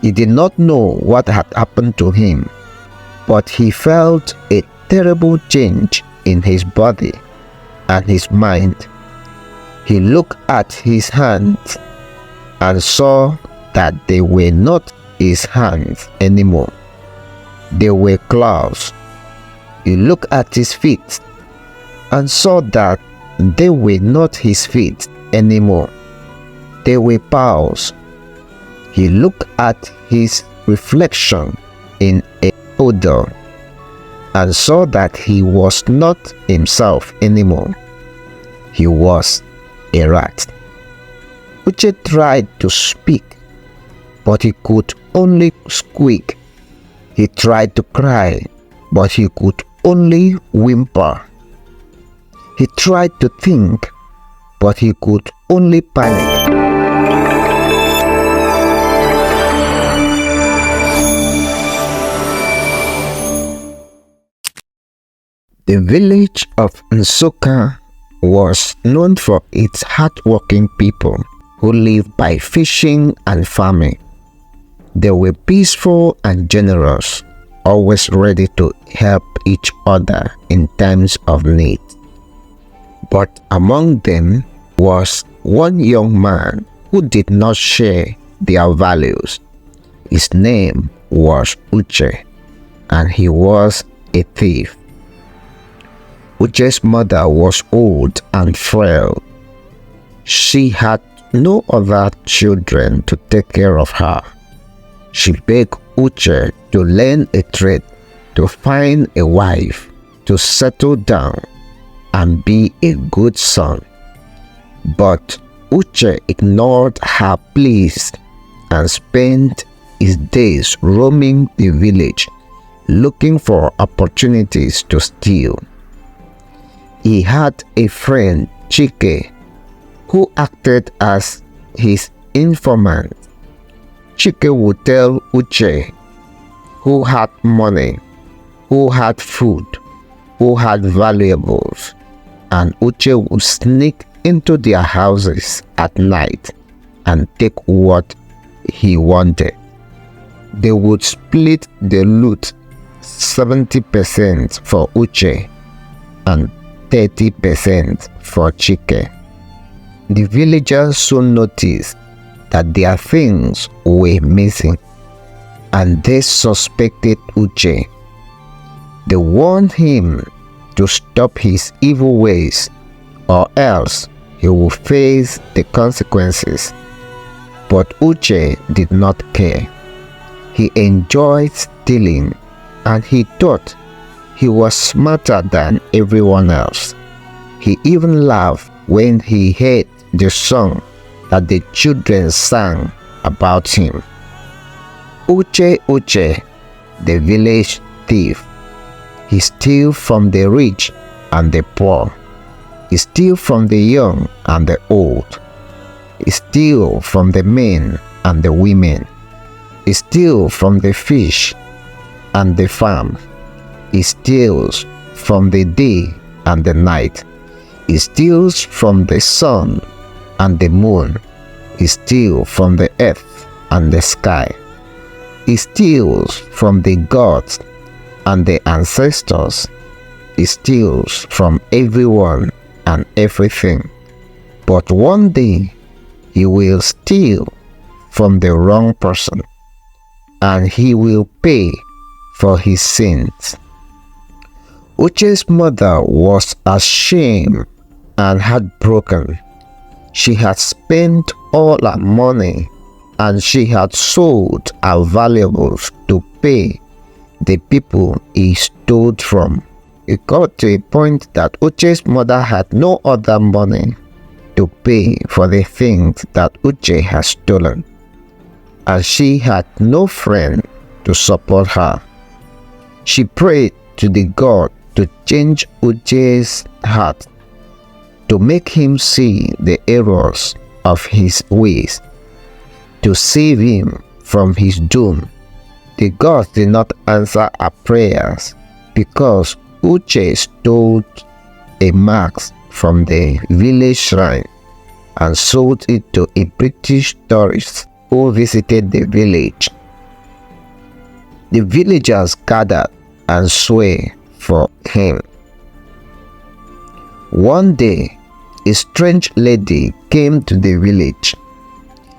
He did not know what had happened to him, but he felt a terrible change in his body and his mind. He looked at his hands and saw that they were not his hands anymore. They were claws. He looked at his feet and saw that they were not his feet anymore. They were paws. He looked at his reflection in a puddle and saw that he was not himself anymore. He was a rat. Uche tried to speak, but he could only squeak. He tried to cry, but he could only whimper. He tried to think, but he could only panic. The village of Nsukka was known for its hardworking people who lived by fishing and farming. They were peaceful and generous, always ready to help each other in times of need. But among them was one young man who did not share their values. His name was Uche, and he was a thief. Uche's mother was old and frail. She had no other children to take care of her. She begged Uche to learn a trade, to find a wife, to settle down and be a good son. But Uche ignored her pleas and spent his days roaming the village, looking for opportunities to steal. He had a friend, Chike, who acted as his informant. Chike would tell Uche who had money, who had food, who had valuables, and Uche would sneak into their houses at night and take what he wanted. They would split the loot 70% for Uche and 30% for Chike. The villagers soon noticed that their things were missing, and they suspected Uche. They warned him to stop his evil ways, or else he would face the consequences. But Uche did not care. He enjoyed stealing, and he thought he was smarter than everyone else. He even laughed when he heard the song that the children sang about him. Uche, Uche, the village thief. He steals from the rich and the poor. He steals from the young and the old. He steals from the men and the women. He steals from the fish and the farm. He steals from the day and the night. He steals from the sun and the moon. He steals from the earth and the sky. He steals from the gods and the ancestors. He steals from everyone and everything. But one day, he will steal from the wrong person, and he will pay for his sins. Uche's mother was ashamed and heartbroken. She had spent all her money, and she had sold her valuables to pay the people he stole from. It got to a point that Uche's mother had no other money to pay for the things that Uche had stolen, and she had no friend to support her. She prayed to the God to change Uche's heart, to make him see the errors of his ways, to save him from his doom. The gods did not answer her prayers because Uche stole a mask from the village shrine and sold it to a British tourist who visited the village The villagers gathered and swayed for him. One day, a strange lady came to the village.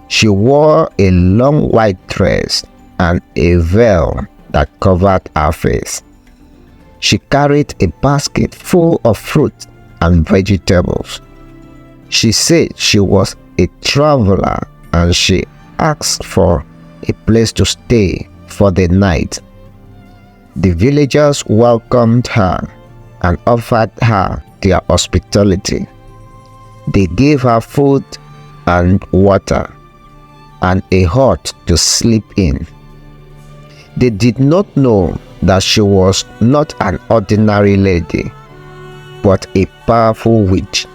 She wore a long white dress and a veil that covered her face. She carried a basket full of fruit and vegetables. She said she was a traveler and she asked for a place to stay for the night. The villagers welcomed her and offered her their hospitality. They gave her food and water and a hut to sleep in. They did not know that she was not an ordinary lady, but a powerful witch.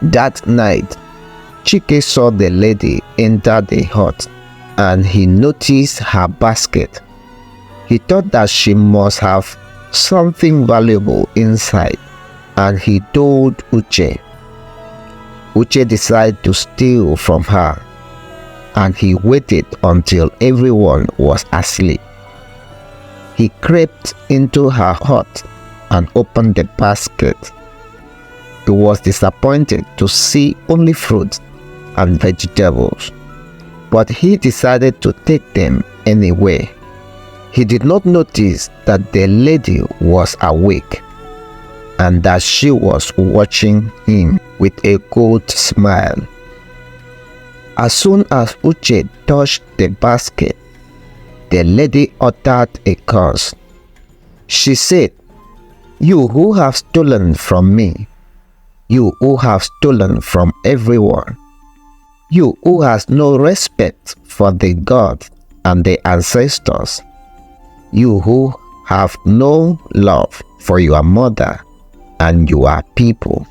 That night, Chike saw the lady enter the hut and he noticed her basket. He thought that she must have something valuable inside, and he told Uche. Uche decided to steal from her, and he waited until everyone was asleep. He crept into her hut and opened the basket. He was disappointed to see only fruit and vegetables, but he decided to take them anyway. He did not notice that the lady was awake and that she was watching him with a cold smile. As soon as Uche touched the basket, the lady uttered a curse. She said, "You who have stolen from me, you who have stolen from everyone, you who has no respect for the gods and the ancestors, you who have no love for your mother and your people,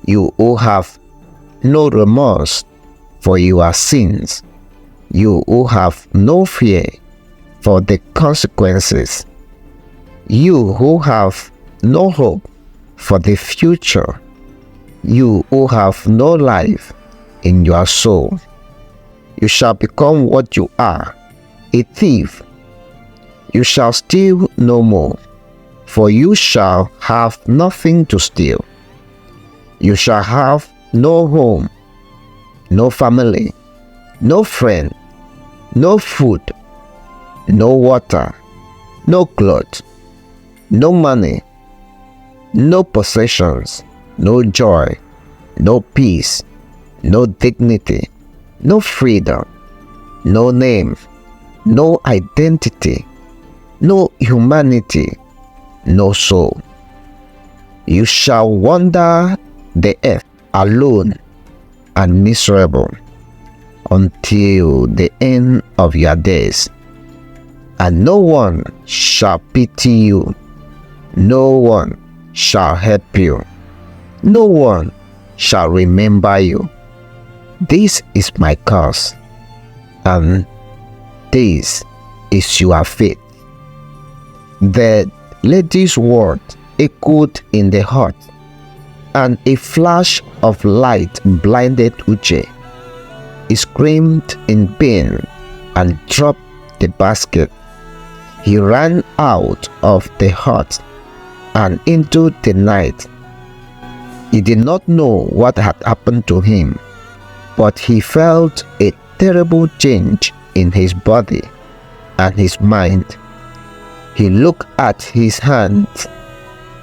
you who have no remorse for your sins, you who have no fear for the consequences, you who have no hope for the future, you who have no life in your soul. You shall become what you are, a thief. You shall steal no more, for you shall have nothing to steal. You shall have no home, no family, no friend, no food, no water, no clothes, no money, no possessions, no joy, no peace, no dignity, no freedom, no name, no identity, no humanity, no soul. You shall wander the earth alone and miserable until the end of your days, and no one shall pity you, no one shall help you, no one shall remember you. This is my curse, and this is your fate." The lady's word echoed in the hut, and a flash of light blinded Uche. He screamed in pain and dropped the basket. He ran out of the hut and into the night. He did not know what had happened to him, but he felt a terrible change in his body and his mind. He looked at his hands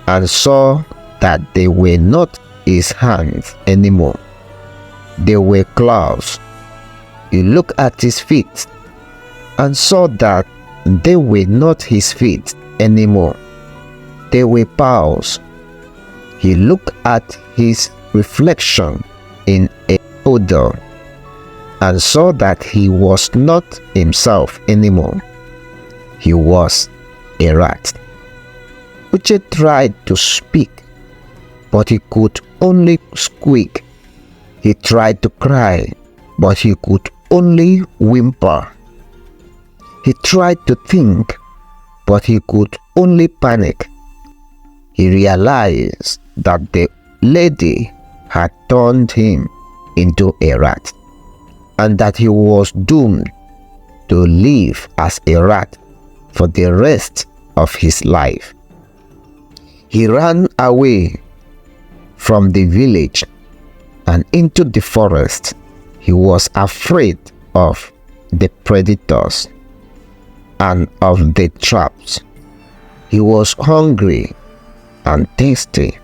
and saw that they were not his hands anymore. They were claws. He looked at his feet and saw that they were not his feet anymore. They were paws. He looked at his reflection in a puddle and saw that he was not himself anymore. He was a rat. Uche tried to speak, but he could only squeak. He tried to cry, but he could only whimper. He tried to think, but he could only panic. He realized that the lady had turned him into a rat, and that he was doomed to live as a rat for the rest of his life. He ran away from the village and into the forest. He was afraid of the predators and of the traps. He was hungry and thirsty,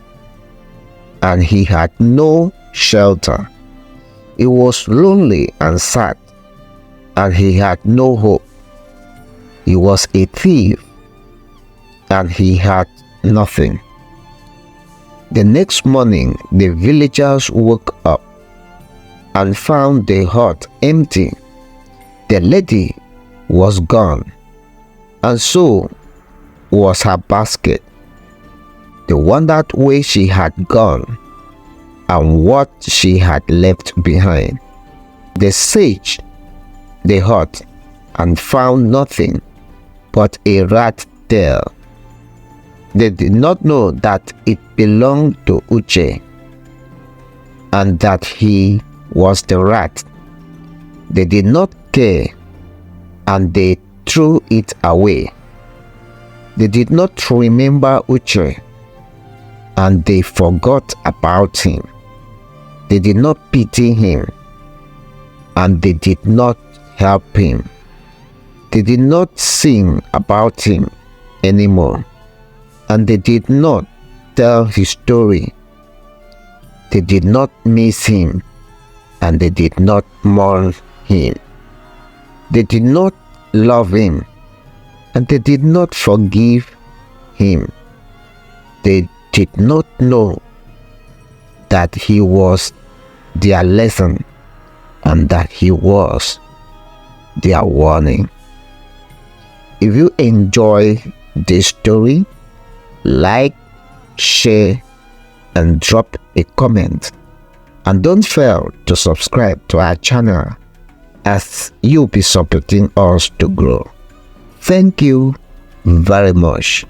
and he had no shelter. He was lonely and sad, and he had no hope. He was a thief, and he had nothing. The next morning, the villagers woke up and found the hut empty. The lady was gone, and so was her basket. They wondered where she had gone and what she had left behind. They searched the hut and found nothing but a rat tail. They did not know that it belonged to Uche and that he was the rat. They did not care, and they threw it away. They did not remember Uche, and they forgot about him. They did not pity him, and they did not help him. They did not sing about him anymore, and they did not tell his story. They did not miss him, and they did not mourn him. They did not love him, and they did not forgive him. They did not know that he was their lesson and that he was their warning. If you enjoy this story, like, share, and drop a comment. And don't fail to subscribe to our channel, as you'll be supporting us to grow. Thank you very much.